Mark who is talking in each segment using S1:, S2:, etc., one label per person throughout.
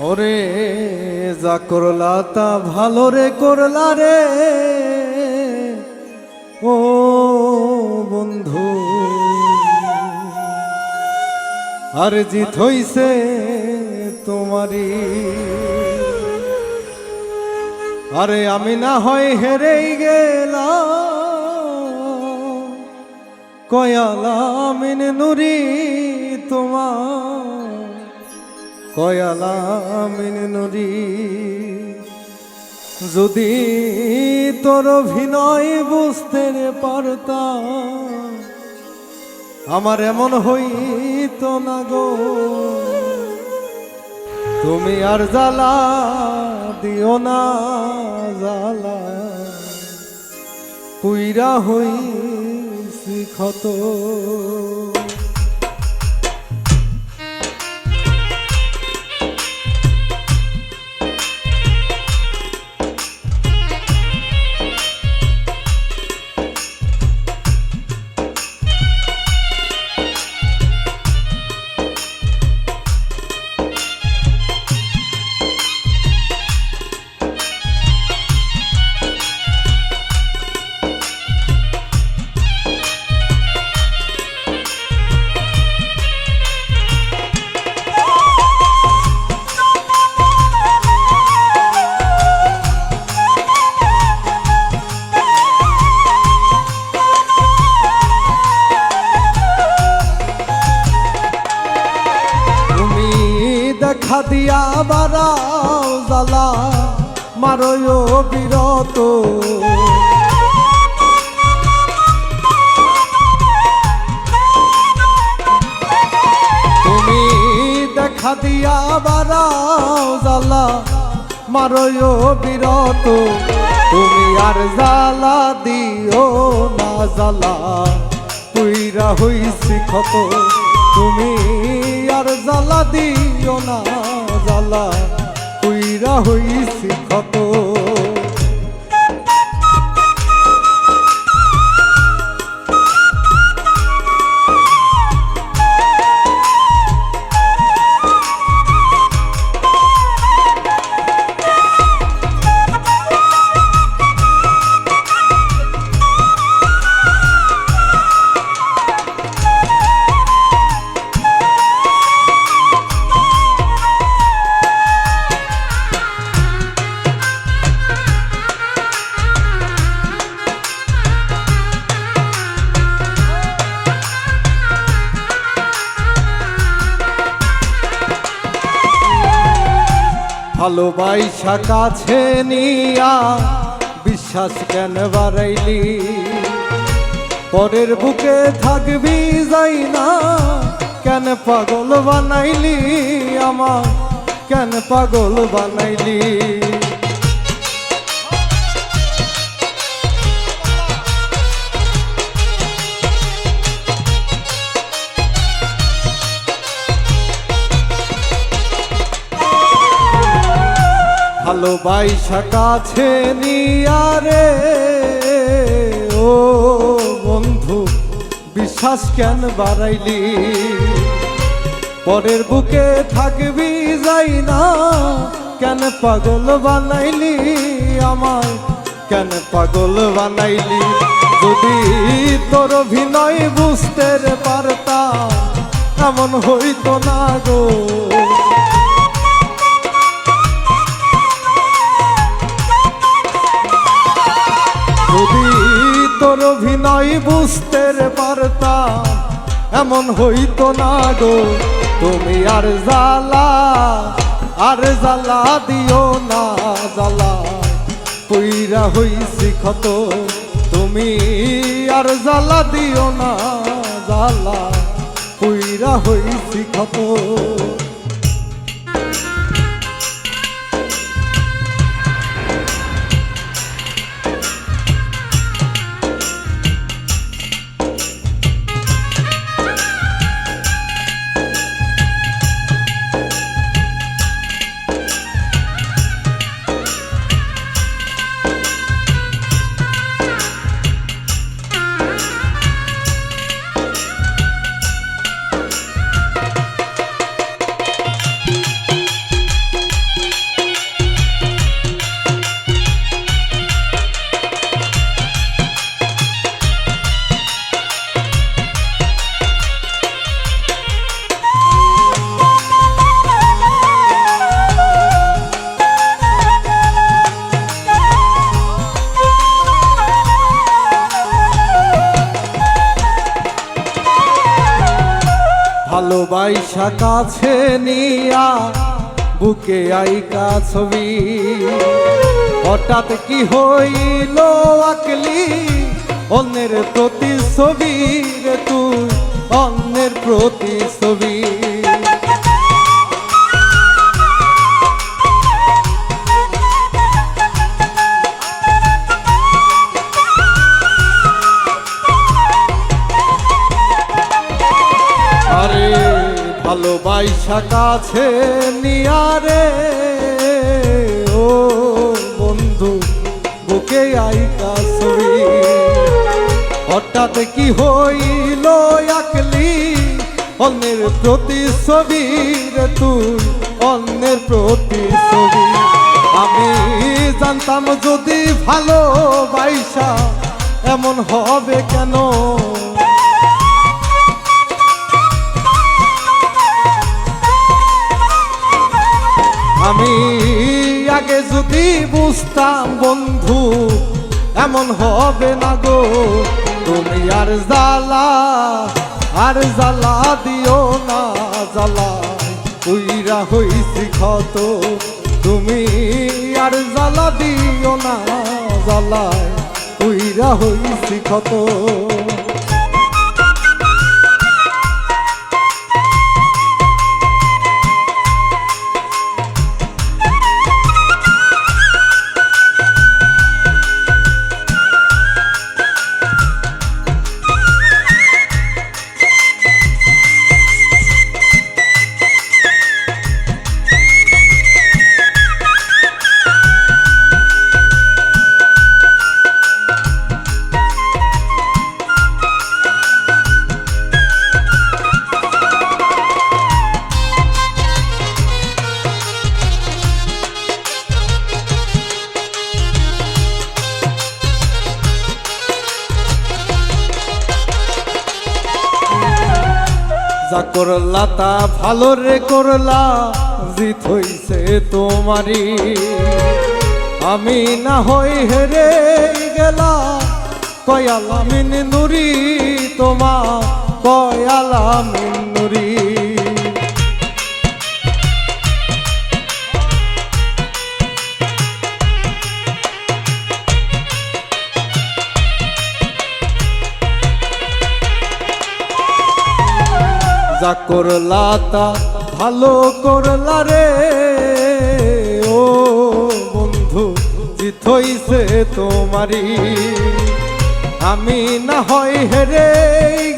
S1: ওরে যা করলা তা ভালো রে করলা রে ও বন্ধু, আর জিত হইছে তোমারি। আরে আমি না হয় হেরেই গেলাম, কয়ালা মিন নুরি তোমার, কয়ালা মিন নুরি। যদি তোর অভিনয় বুঝতে পারতাম, আমার এমন হইতো না গো। তুমি আর জ্বালা দিও না, জ্বালা পুইরা হইছি ক্ষত। দেখা দিয়া বারাও জ্বালা মারো বিরত। তুমি দেখা দিয়া বারাও জ্বালা মারো বিরত। তুমি আর জ্বালা দিও না, জ্বালা পুইরা হইছি ক্ষত। তুমি আর জ্বালা দিও না, জ্বালা পুইরা হইছি ক্ষত। ভালোবাসা কাছে নিয়া বিশ্বাস কেন বাড়াইলি, পরের বুকে থাকবি যাই না, কেন পাগল বানাইলি আমার, কেন পাগল বানাইলি। ভালোবাসা কাছে নিয়া রে ও বন্ধু বিশ্বাস কেন বাড়াইলি, পরের বুকে থাকবি যাই না, কেন পাগল বানাইলি আমার, কেন পাগল বানাইলি। যদি তোর অভিনয় বুঝতে পারতাম, এমন হইতো না গো। যদি তোর অভিনয় বুঝতে পারতাম, এমন হইতো না গো। তুমি আর জ্বালা দিও না, জ্বালা পুইরা হইছি ক্ষত। তুমি আর জ্বালা দিও না, জ্বালা পুইরা হইছি ক্ষত। ভালোবাসা কাছে নিয়া বুকে আইকা ছবি, হঠাৎ কি হইল আকলি অন্যের প্রতিছবি রে তুই অন্যের প্রতিছবি। আরে ভালোবাসা কাছে নিয়া রে ও বন্ধু বুকে আইকা ছবি, হঠাৎ কি হইল আকলি অন্যের প্রতিছবি রে তুই অন্যের প্রতিছবি। আমি জানতাম যদি ভালোবাসা এমন হবে কেন, আমি আগে যদি বুঝতাম বন্ধু এমন হবে না গো। তুমি আর জ্বালা দিও না, জ্বালা উইরা হইছি ক্ষত। তুমি আর জ্বালা দিও না, জ্বালা উইরা হইছি ক্ষত। যা করলা তা ভালো রে করলা, জিত হইছে তোমারি। আমি না হই হেরে গেলা কয়ালামিন নুরি, তোমা কয়ালামিন নুরি। যা করলা তা ভালো করলা রে ও বন্ধু, জিত হইছে তোমারি। আমি না হয় হেরে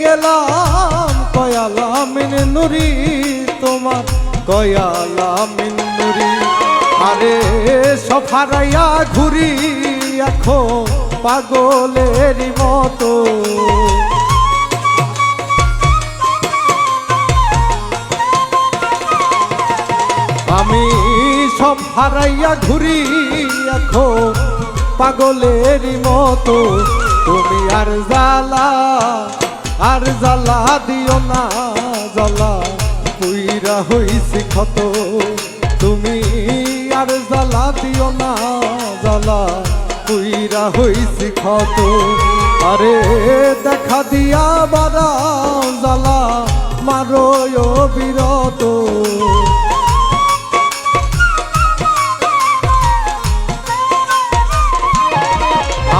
S1: গেলাম কয়ালামিন নুরি, তোমার কয়ালামিন নুরি। আরে সব হারাইয়া ঘুরি এখন পাগলের মতো, আমি সব হারাইয়া ঘুরি এখন পাগলের মতো। তুমি আর জ্বালা দিও না, জ্বালা পুইরা হইছি ক্ষত। তুমি আর জ্বালা দিও না, জ্বালা পুইরা হইছি ক্ষত। আরে দেখা দিয়া বাড়াও জ্বালা মারো বিরত।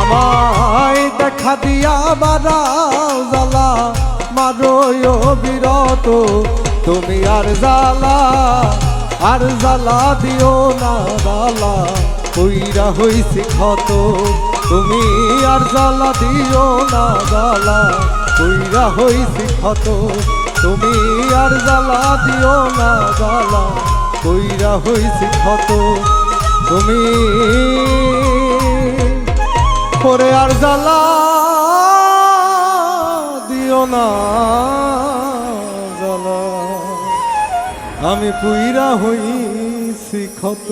S1: আমায় দেখা দিয়া বাড়াও জ্বালা মারো বিরত। তুমি আর জ্বালা দিও না, জ্বালা কইরা হইছি ক্ষত। তুমি আর জ্বালা দিও না, জ্বালা কইরা হইছি ক্ষত। তুমি আর জ্বালা দিও না, জ্বালা কইরা হইছি ক্ষত। তুমি পরে আর জ্বালা দিও না, জ্বালা আমি পুইরা হইছি ক্ষত।